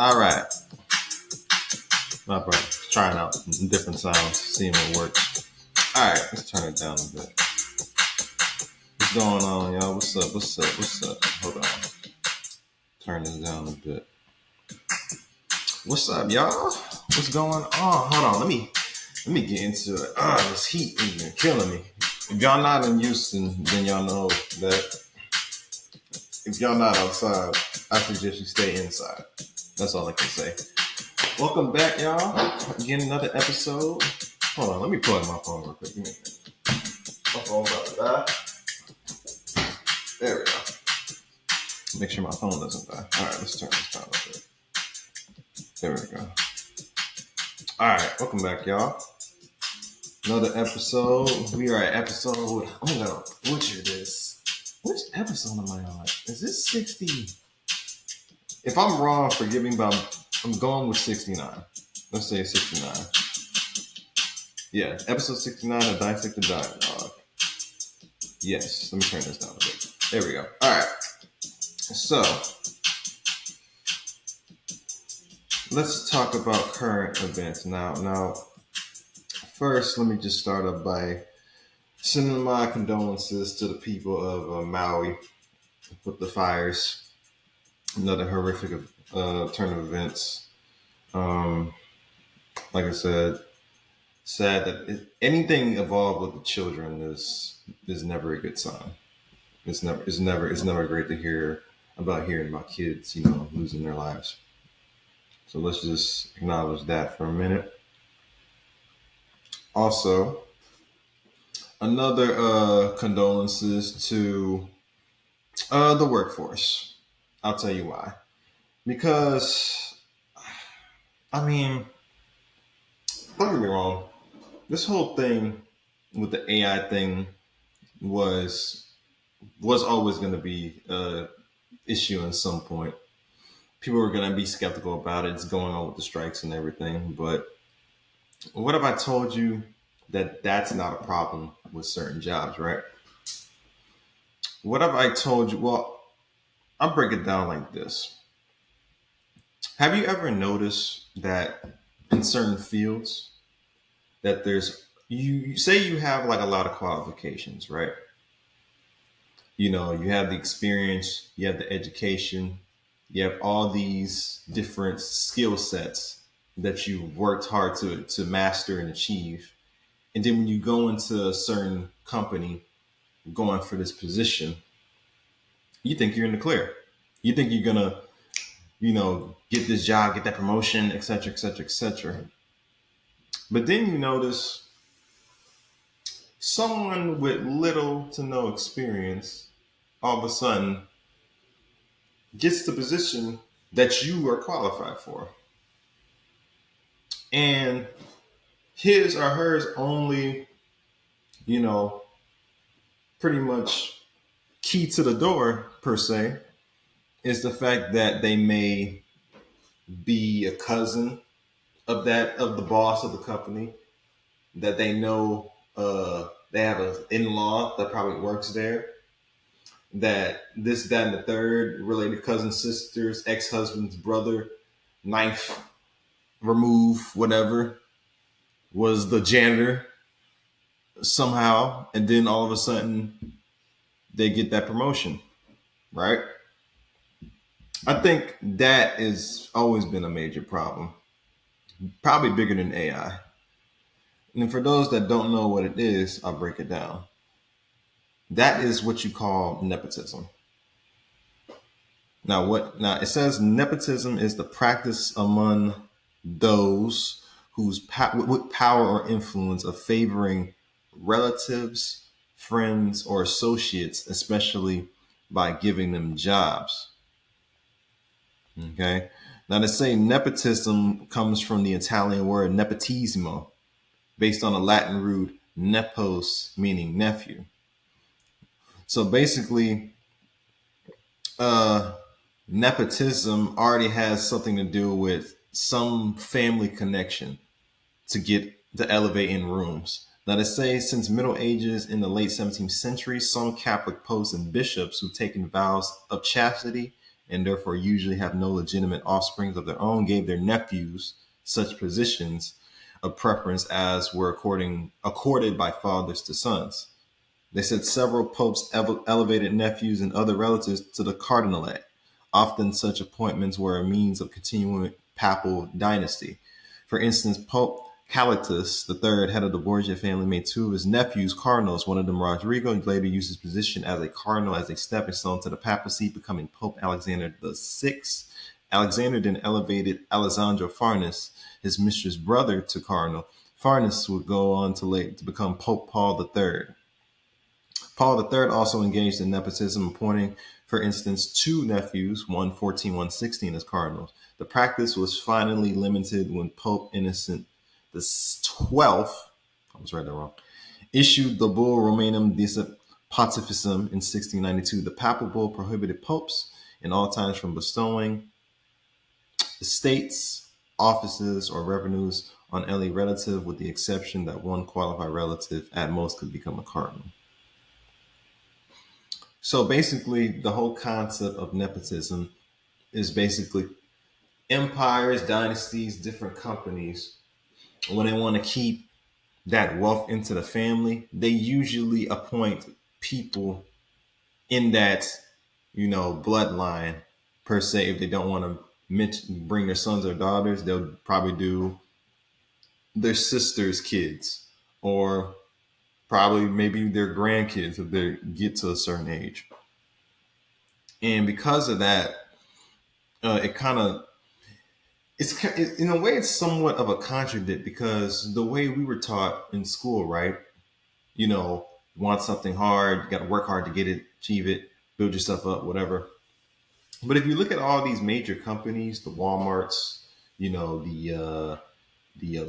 All right. My brother. Trying out different sounds, seeing what works. All right, let's turn it down a bit. What's going on, y'all? What's up? What's up? What's up? Hold on. Turn this down a bit. What's up, y'all? What's going on? Hold on. Let me get into it. This heat has been killing me. If y'all not in Houston, then y'all know that if y'all not outside, I suggest you stay inside. That's all I can say. Welcome back, y'all. Again, another episode. Hold on, let me plug my phone real quick. Give me a minute. My phone about to die. There we go. Make sure my phone doesn't die. All right, let's turn this down a bit. There we go. All right, welcome back, y'all. Another episode. We are at episode. I'm gonna butcher this. Which episode am I on? Is this 60? If I'm wrong, forgive me, but I'm going with 69. Let's say 69. Yeah, episode 69 of Dissect the Dialogue. Yes, let me turn this down a bit. There we go. All right. So, let's talk about current events now. Now, first, let me just start up by sending my condolences to the people of Maui with the fires. Another horrific turn of events. Like I said, sad that anything involved with the children is never a good sign. It's never great to hear about kids, losing their lives. So let's just acknowledge that for a minute. Also, another condolences to the workforce. I'll tell you why. Because, I mean, don't get me wrong. This whole thing with the AI thing was always going to be an issue at some point. People are going to be skeptical about it. It's going on with the strikes and everything. But what if I told you that that's not a problem with certain jobs, right? What if I told you, well, I'll break it down like this. Have you ever noticed that in certain fields that you say you have like a lot of qualifications, right? You have the experience, you have the education, you have all these different skill sets that you've worked hard to master and achieve. And then when you go into a certain company going for this position, you think you're in the clear. You think you're going to, get this job, get that promotion, et cetera, et cetera, et cetera. But then you notice someone with little to no experience all of a sudden gets the position that you are qualified for. And his or hers only, pretty much key to the door, per se, is the fact that they may be a cousin of the boss of the company, that they know they have an in-law that probably works there, that this, that, and the third related cousin, sisters, ex-husband's brother, ninth remove, whatever, was the janitor somehow, and then all of a sudden they get that promotion, right? I think that has always been a major problem, probably bigger than AI. And for those that don't know what it is, I'll break it down. That is what you call nepotism. Now it says nepotism is the practice among those whose with power or influence of favoring relatives, friends, or associates, especially by giving them jobs. Okay. Now to say nepotism comes from the Italian word nepotismo, based on the Latin root nepos, meaning nephew. So basically, nepotism already has something to do with some family connection to elevate in rooms. Now to say since Middle Ages in the late 17th century, some Catholic popes and bishops who've taken vows of chastity and therefore usually have no legitimate offsprings of their own, gave their nephews such positions of preference as were accorded by fathers to sons. They said several popes elevated nephews and other relatives to the cardinalate. Often such appointments were a means of continuing papal dynasty. For instance, Pope Calixtus III, head of the Borgia family, made two of his nephews cardinals. One of them, Rodrigo, later used his position as a cardinal as a stepping stone to the papacy, becoming Pope Alexander VI. Alexander then elevated Alessandro Farnese, his mistress' brother, to cardinal. Farnese would go on to become Pope Paul III. Paul III also engaged in nepotism, appointing, for instance, two nephews, one 14, one 16, as cardinals. The practice was finally limited when Pope Innocent the 12th, I was writing that wrong, issued the bull Romanum Decet Pontificum in 1692. The papal bull prohibited popes in all times from bestowing estates, offices, or revenues on any relative, with the exception that one qualified relative at most could become a cardinal. So basically, the whole concept of nepotism is basically empires, dynasties, different companies, when they want to keep that wealth into the family, they usually appoint people in that, bloodline per se. If they don't want to bring their sons or daughters, they'll probably do their sister's kids, or probably maybe their grandkids if they get to a certain age. And because of that, it kind of in a way it's somewhat of a contradict, because the way we were taught in school, right? You know, want something hard, you got to work hard to get it, achieve it, build yourself up, whatever. But if you look at all these major companies, the WalMarts, the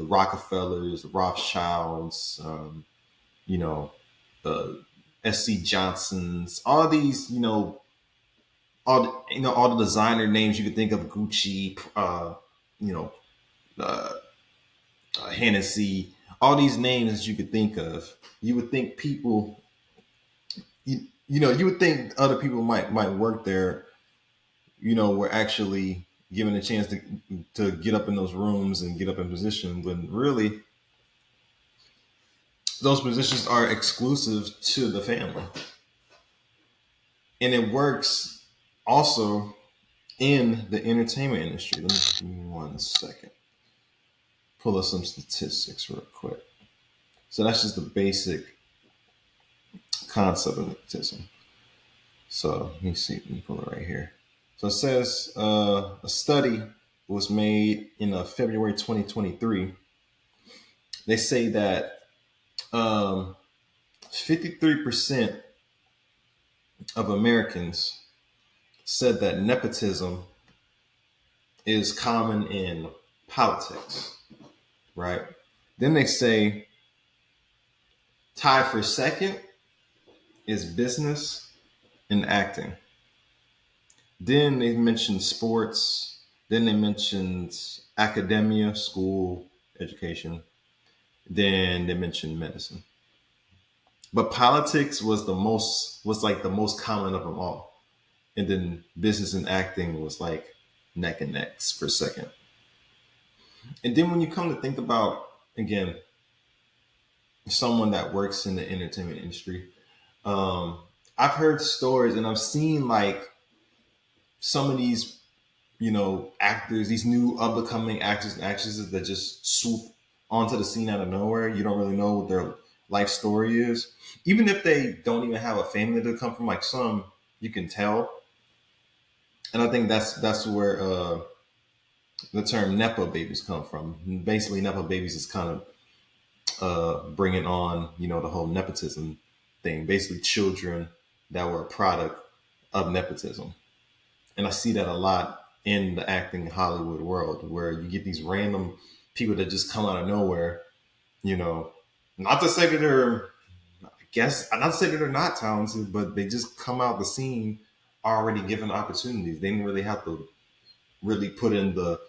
Rockefellers, the Rothschilds, you know, the SC Johnsons, all these, all the designer names you could think of, Gucci, you know, uh, Hennessy, all these names that you could think of. You would think people, you would think other people might work there. Were actually given a chance to get up in those rooms and get up in position, when really those positions are exclusive to the family, and it works also in the entertainment industry. Let me give me 1 second. Pull up some statistics real quick. So that's just the basic concept of nepotism. So let me see. Let me pull it right here. So it says a study was made in February 2023. They say that 53% of Americans said that nepotism is common in politics, right? Then they say tied for second is business and acting. Then they mentioned sports. Then they mentioned academia, school, education. Then they mentioned medicine. But politics was like the most common of them all. And then business and acting was like neck and neck for second. And then when you come to think about, again, someone that works in the entertainment industry, um, I've heard stories and I've seen like some of these, actors, these new up and coming actors and actresses that just swoop onto the scene out of nowhere. You don't really know what their life story is. Even if they don't even have a family to come from, like some, you can tell. And I think that's where the term Nepo babies come from. Basically, Nepo babies is kind of bringing on, the whole nepotism thing. Basically, children that were a product of nepotism. And I see that a lot in the acting Hollywood world, where you get these random people that just come out of nowhere, you know, not to say that not to say that they're not talented, but they just come out the scene already given opportunities. They didn't really have to really put in the,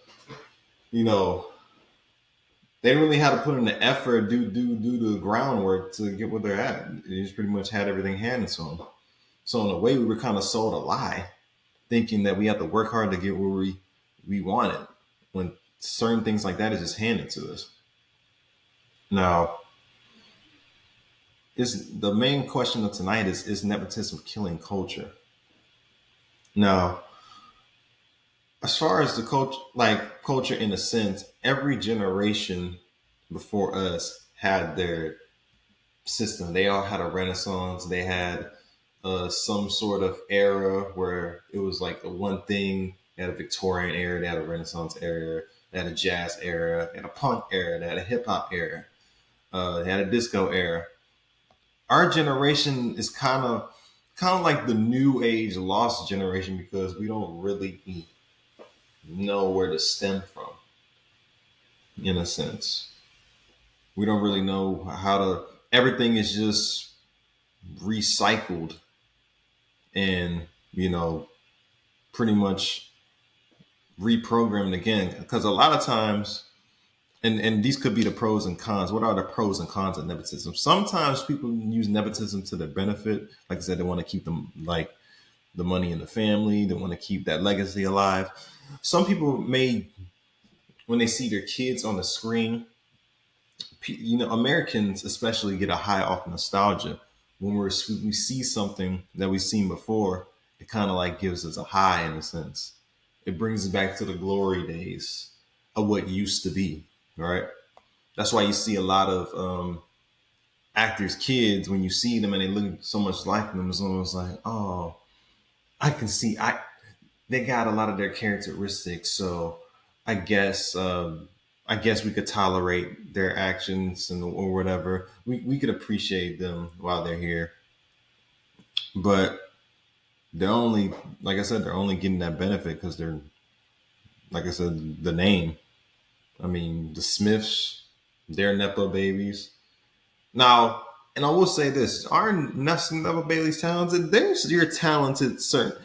you know, they didn't really have to put in the effort, do the groundwork to get where they're at. They just pretty much had everything handed to them. So in a way, we were kind of sold a lie thinking that we have to work hard to get where we want it, when certain things like that is just handed to us. Now, is the main question of tonight is nepotism killing culture? Now, as far as the culture, like culture in a sense, every generation before us had their system. They all had a renaissance. They had some sort of era where it was like the one thing. They had a Victorian era. They had a Renaissance era. They had a jazz era. They had a punk era. They had a hip hop era. They had a disco era. Our generation is kind of like the new age lost generation because we don't really know where to stem from, in a sense. We don't really know how to. Everything is just recycled and pretty much reprogrammed again. Because a lot of times, and these could be the pros and cons. What are the pros and cons of nepotism? Sometimes people use nepotism to their benefit. Like I said, they want to keep them like the money in the family. They want to keep that legacy alive. Some people may, when they see their kids on the screen, Americans especially get a high off nostalgia. When we see something that we've seen before, it kind of like gives us a high in a sense. It brings us back to the glory days of what used to be, right? That's why you see a lot of actors' kids, when you see them and they look so much like them. It's almost like, oh, I can see. They got a lot of their characteristics, so I guess I guess we could tolerate their actions and or whatever. We could appreciate them while they're here, but they're only, like I said, they're only getting that benefit because they're, like I said, the name. I mean, the Smiths, they're nepo babies now. And I will say this: our nepo babies talented. There's your talented certain.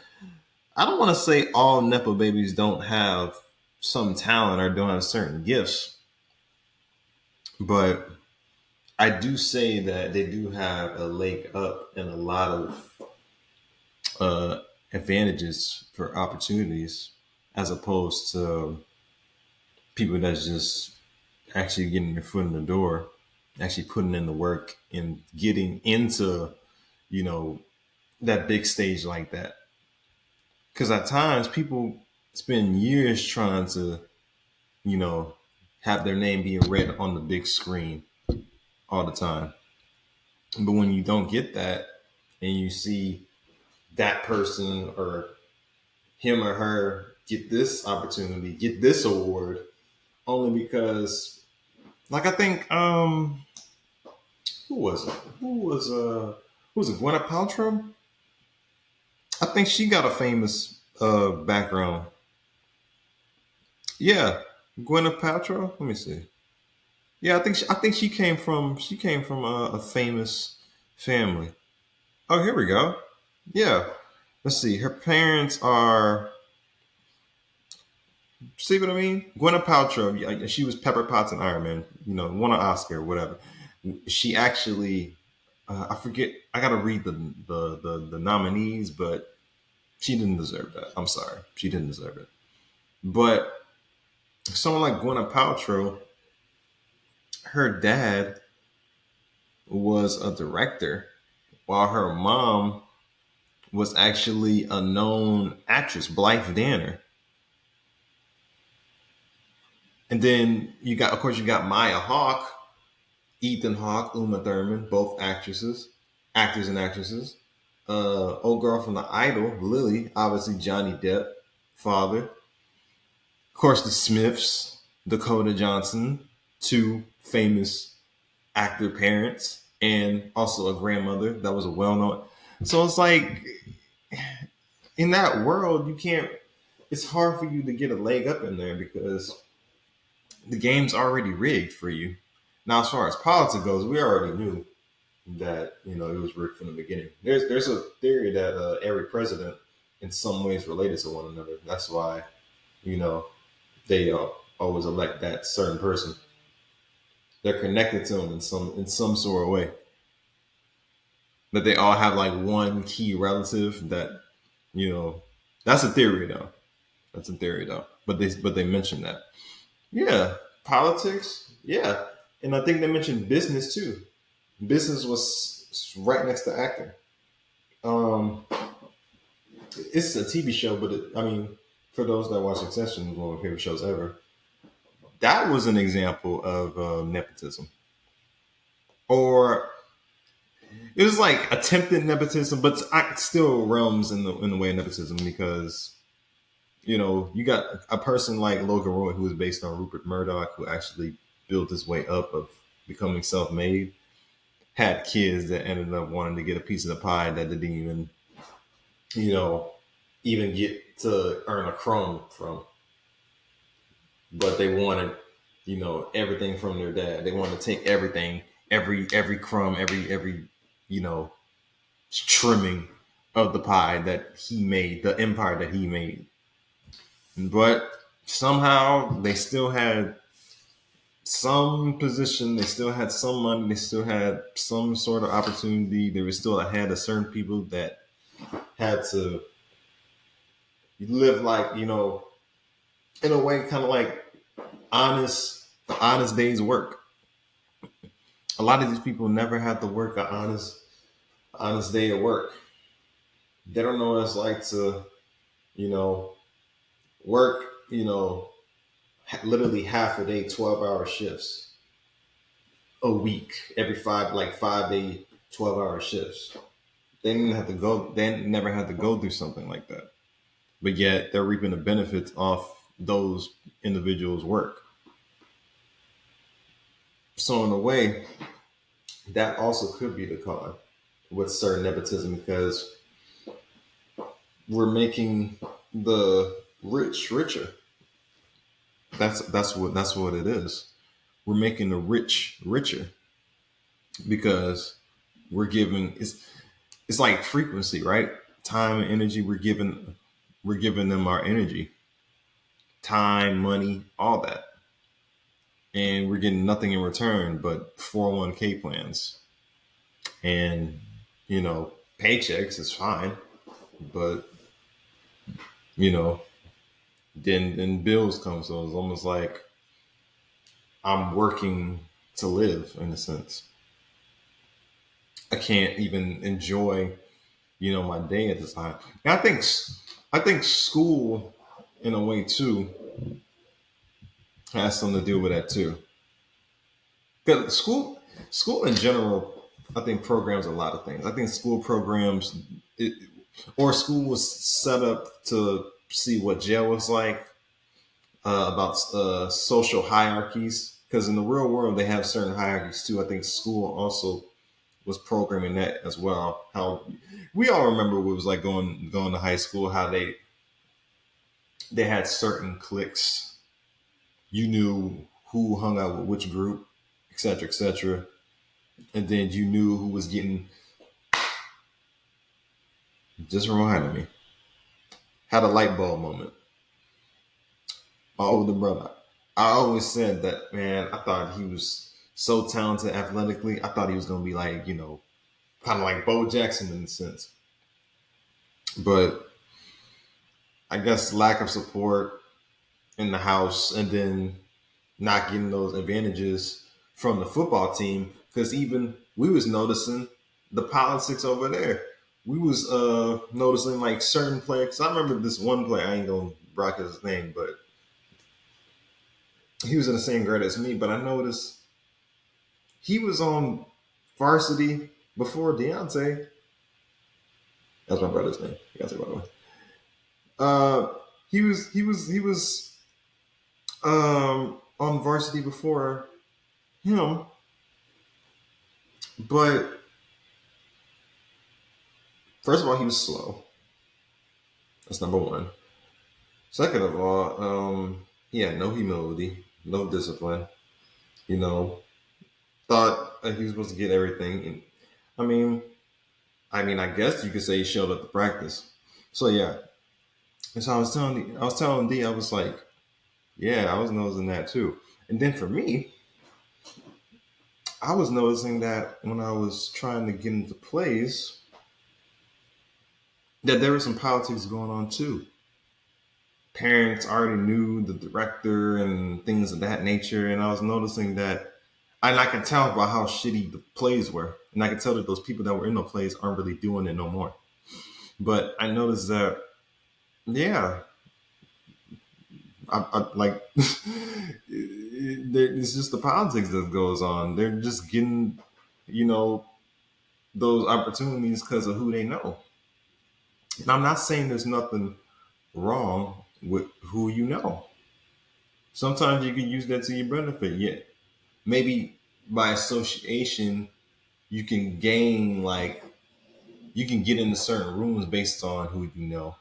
I don't want to say all nepo babies don't have some talent or don't have certain gifts, but I do say that they do have a leg up and a lot of uh, advantages for opportunities as opposed to people that's just actually getting their foot in the door, actually putting in the work and getting into, you know, that big stage like that. Because at times people spend years trying to, you know, have their name being read on the big screen all the time. But when you don't get that and you see that person or him or her get this opportunity, get this award, only because, like, I think who was it? Who was it? Gwyneth Paltrow? I think she got a famous background. Yeah, Gwyneth Paltrow. Let me see. Yeah, I think she came from a famous family. Oh, here we go. Yeah, let's see. Her parents are. See what I mean? Gwyneth Paltrow. Yeah, she was Pepper Potts and Iron Man. You know, won an Oscar or whatever. She actually, I forget. I gotta read the nominees, but she didn't deserve that. I'm sorry, she didn't deserve it. But someone like Gwyneth Paltrow, her dad was a director, while her mom was actually a known actress, Blythe Danner. And then you got, of course, you got Maya Hawke, Ethan Hawke, Uma Thurman, both actresses, actors and actresses. Old girl from the Idol, Lily, obviously Johnny Depp, father. Of course, the Smiths, Dakota Johnson, two famous actor parents, and also a grandmother that was a well known. So it's like, in that world, you can't. It's hard for you to get a leg up in there because the game's already rigged for you. Now, as far as politics goes, we already knew that it was rigged from the beginning. There's a theory that every president, in some ways, related to one another. That's why you know they always elect that certain person. They're connected to them in some sort of way. That they all have like one key relative that you know. That's a theory though. That's a theory though. But they mentioned that. Yeah, politics. Yeah, and I think they mentioned business too. Business was right next to acting. Um, it's a TV show, but I mean, for those that watch Succession, one of my favorite shows ever, that was an example of nepotism, or it was like attempted nepotism, but still realms in the way of nepotism because you got a person like Logan Roy who was based on Rupert Murdoch who actually built his way up of becoming self-made, had kids that ended up wanting to get a piece of the pie that didn't you know, even get to earn a crumb from, but they wanted, everything from their dad. They wanted to take everything, every crumb, every, you know, trimming of the pie that he made, the empire that he made. But somehow they still had some position, they still had some money, they still had some sort of opportunity. There was still ahead of certain people that had to live like, in a way, kind of like honest day's work. A lot of these people never had to work an honest day of work. They don't know what it's like to, you know, work, literally half a day, 12-hour shifts a week, every 5 day, 12-hour shifts. They didn't have to go, they never had to go through something like that. But yet they're reaping the benefits off those individuals' work. So in a way, that also could be the con with certain nepotism because we're making the rich richer. That's what it is. We're making the rich richer because it's like frequency, right? Time and energy. We're giving them our energy, time, money, all that, and we're getting nothing in return but 401k plans and paychecks is fine, but you know then bills come, so it's almost like I'm working to live in a sense. I can't even enjoy my day at this time. And I think school in a way too has something to do with that too. Because school in general, I think programs a lot of things. I think school programs or school was set up to see what jail was like, about social hierarchies. Because in the real world, they have certain hierarchies too. I think school also was programming that as well. How we all remember what it was like going to high school. How they had certain cliques. You knew who hung out with which group, etc., etc., and then you knew who was getting. Just reminded me. Had a light bulb moment. My older brother. I always said that, man. I thought he was so talented athletically. I thought he was gonna be like, kind of like Bo Jackson in a sense. But I guess lack of support in the house, and then not getting those advantages from the football team. Because even we was noticing the politics over there. We was noticing like certain players. I remember this one player. I ain't gonna rock his name, but he was in the same grade as me. But I noticed he was on varsity before Deontay. That's my brother's name. Deontay, by the way. Uh, he was on varsity before him, but first of all, he was slow. That's number one. Second of all, he had no humility, no discipline. You know, thought that he was supposed to get everything. And I mean, I guess you could say he showed up to practice. So yeah, and so I was telling D, I was like, yeah, I was noticing that too. And then for me, I was noticing that when I was trying to get into plays, that there was some politics going on too. parents already knew the director and things of that nature. And I was noticing that, and I could tell by how shitty the plays were. And I could tell that those people that were in the plays aren't really doing it no more. But I noticed that, yeah, I like it's just the politics that goes on. They're just getting, you know, those opportunities because of who they know. And I'm not saying there's nothing wrong with who you know. Sometimes you can use that to your benefit. Yeah, maybe by association, you can gain like you can get into certain rooms based on who you know.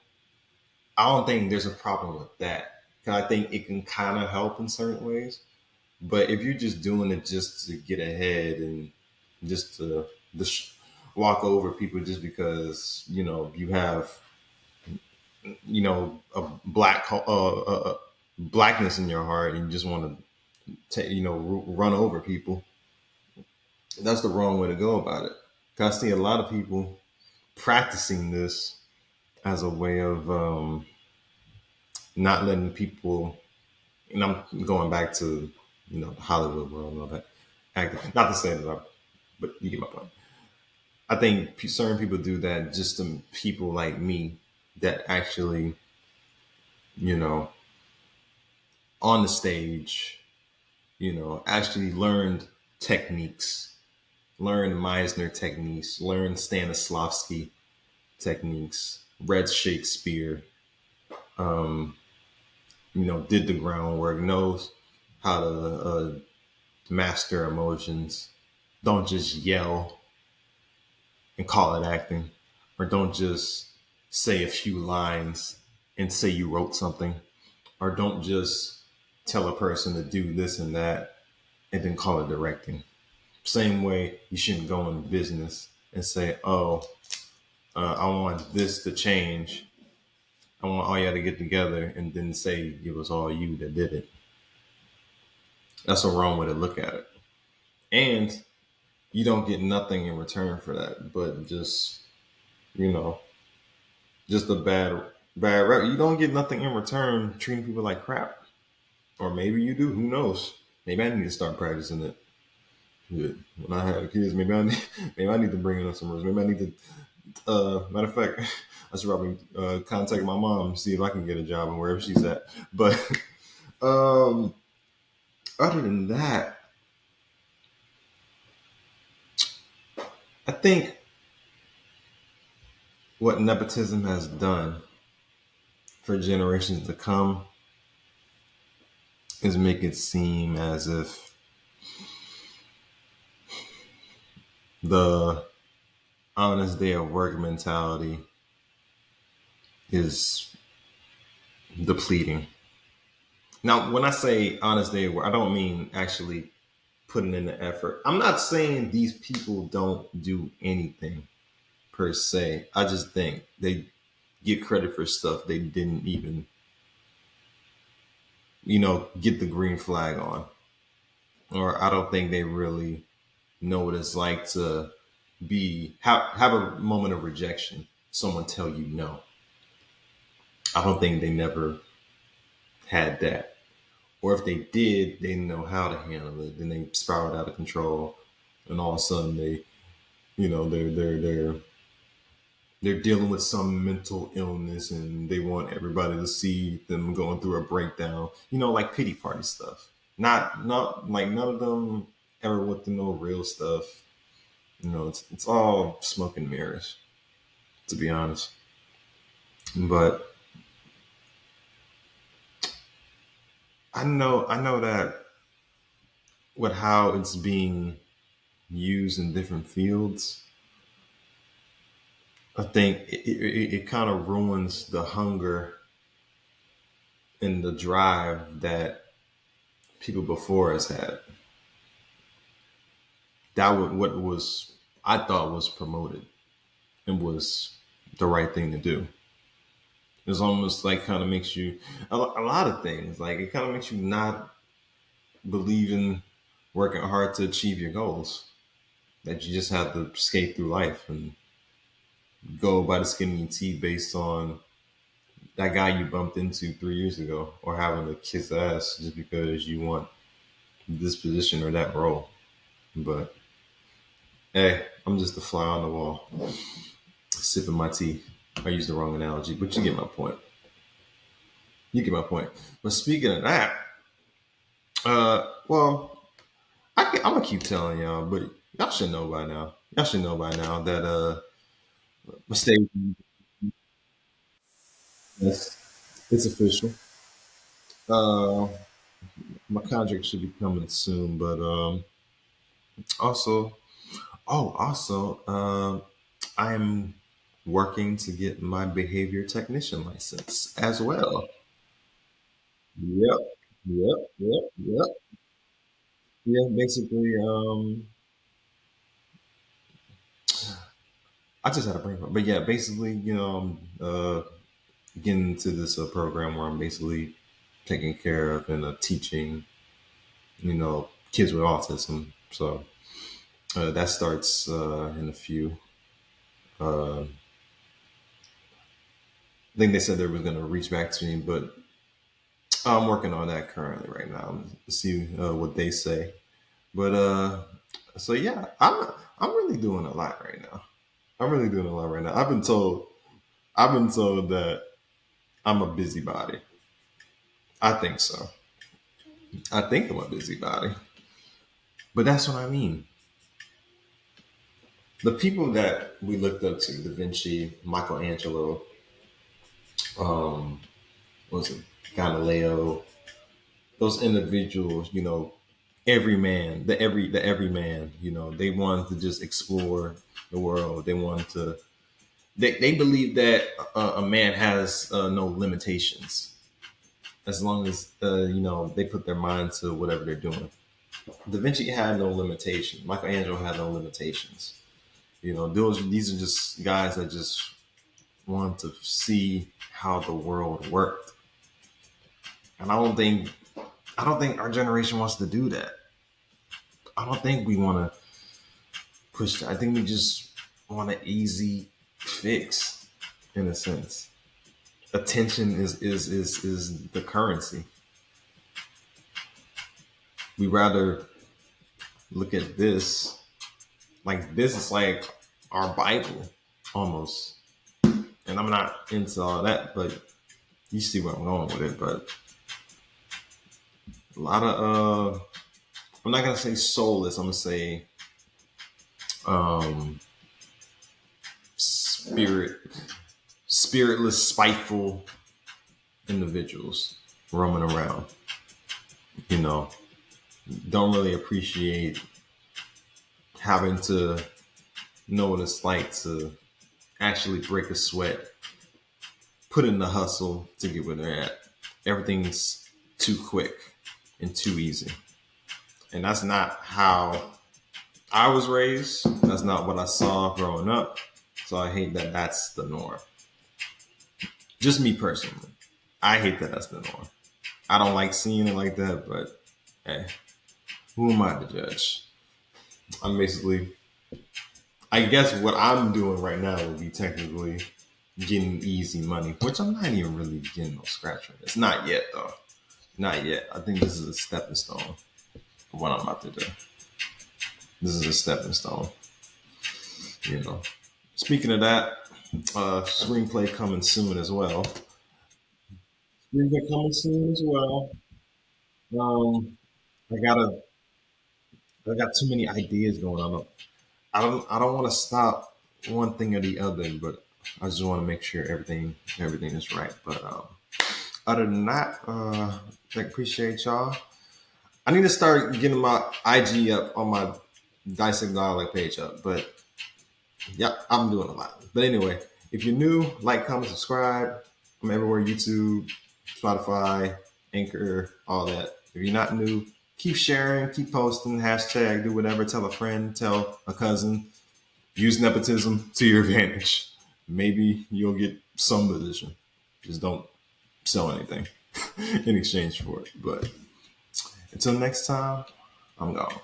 I don't think there's a problem with that. 'Cause I think it can kind of help in certain ways. But if you're just doing it just to get ahead and just to just walk over people just because you have a blackness in your heart and you just want to run over people, that's the wrong way to go about it. 'Cause I see a lot of people practicing this as a way of not letting people. And I'm going back to the Hollywood world and all that acting. Not to say that, but you get my point. I think certain people do that just to people like me that actually, you know, on the stage, actually learned techniques, learned Meisner techniques, learned Stanislavski techniques, read Shakespeare, did the groundwork, knows how to master emotions. Don't just yell and call it acting, or don't just say a few lines and say you wrote something, or don't just tell a person to do this and that and then call it directing. Same way you shouldn't go in business and say, "Oh, I want this to change. I want all y'all to get together," and then say it was all you that did it. That's a wrong way to look at it. And you don't get nothing in return for that, but you know, just a bad rep. You don't get nothing in return treating people like crap. Or maybe you do. Who knows? Maybe I need to start practicing it. Yeah. When I have kids, maybe I need to bring in some rules. Maybe I need to. Matter of fact, I should probably contact my mom, see if I can get a job and wherever she's at. But um, other than that, I think what nepotism has done for generations to come is make it seem as if the honest day of work mentality is depleting. Now, when I say honest day of work, I don't mean actually putting in the effort. I'm not saying these people don't do anything per se. I just think they get credit for stuff they didn't even, get the green flag on. Or I don't think they really know what it's like to have a moment of rejection. Someone tell you no. I don't think they never had that. Or if they did, they didn't know how to handle it. Then they spiraled out of control, and all of a sudden they're dealing with some mental illness, and they want everybody to see them going through a breakdown. Like pity party stuff. Not like none of them ever went through no real stuff. It's all smoke and mirrors, to be honest. But I know that with how it's being used in different fields, I think it kind of ruins the hunger and the drive that people before us had. That what was I thought was promoted and was the right thing to do. It's almost like kind of makes you a lot of things. Like it kind of makes you not believe in working hard to achieve your goals. That you just have to skate through life and go by the skin of your teeth based on that guy you bumped into 3 years ago, or having to kiss ass just because you want this position or that role. But hey, I'm just a fly on the wall, sipping my tea. I used the wrong analogy, but you get my point. You get my point. But speaking of that, well, I'm gonna keep telling y'all, but y'all should know by now. Y'all should know by now that mistake. Yes, it's official. Uh, my contract should be coming soon, but also, I'm working to get my behavior technician license as well. Yep, yep. Yeah, basically, I just had a brain fart. But yeah, basically, I'm getting into this program where I'm basically taking care of and teaching, kids with autism. So that starts in a few. I think they said they were going to reach back to me, but I'm working on that currently right now to see what they say. But so yeah, I'm really doing a lot right now. I'm really doing a lot right now. I've been told that I'm a busybody. I think so. I think I'm a busybody. But that's what I mean. The people that we looked up to, Da Vinci, Michelangelo, um, what was it, Galileo, those individuals, every man, they wanted to just explore the world. They believe that a man has no limitations as long as they put their mind to whatever they're doing. Da Vinci had no limitation. Michelangelo had no limitations. These are just guys that just want to see how the world worked. And I don't think our generation wants to do that. I don't think we want to push that. I think we just want an easy fix in a sense. Attention is the currency. We rather look at this like this is like our Bible almost. And I'm not into all that, but you see where I'm going with it. But a lot of I'm not gonna say soulless. I'm gonna say um, spirit, spiritless, spiteful individuals roaming around. You know, don't really appreciate having to know what it's like to actually break a sweat, put in the hustle to get where they're at. Everything's too quick and too easy. And that's not how I was raised. That's not what I saw growing up. So I hate that that's the norm. Just me personally. I hate that that's the norm. I don't like seeing it like that, but hey, who am I to judge? I'm basically, I guess what I'm doing right now would be technically getting easy money, which I'm not even really getting no scratch on. It's not yet, though. Not yet. I think this is a stepping stone for what I'm about to do. This is a stepping stone, you know. Speaking of that, screenplay coming soon as well. Screenplay coming soon as well. Um, I gotta, I got too many ideas going on. I don't want to stop one thing or the other, but I just want to make sure everything is right. But other than that, I appreciate y'all. I need to start getting my IG up on my Dissect Dialect page up, but yeah, I'm doing a lot. But anyway, if you're new, like, comment, subscribe. I'm everywhere: YouTube, Spotify, Anchor, all that. If you're not new, keep sharing, keep posting, hashtag, do whatever. Tell a friend, tell a cousin. Use nepotism to your advantage. Maybe you'll get some position. Just don't sell anything in exchange for it. But until next time, I'm gone.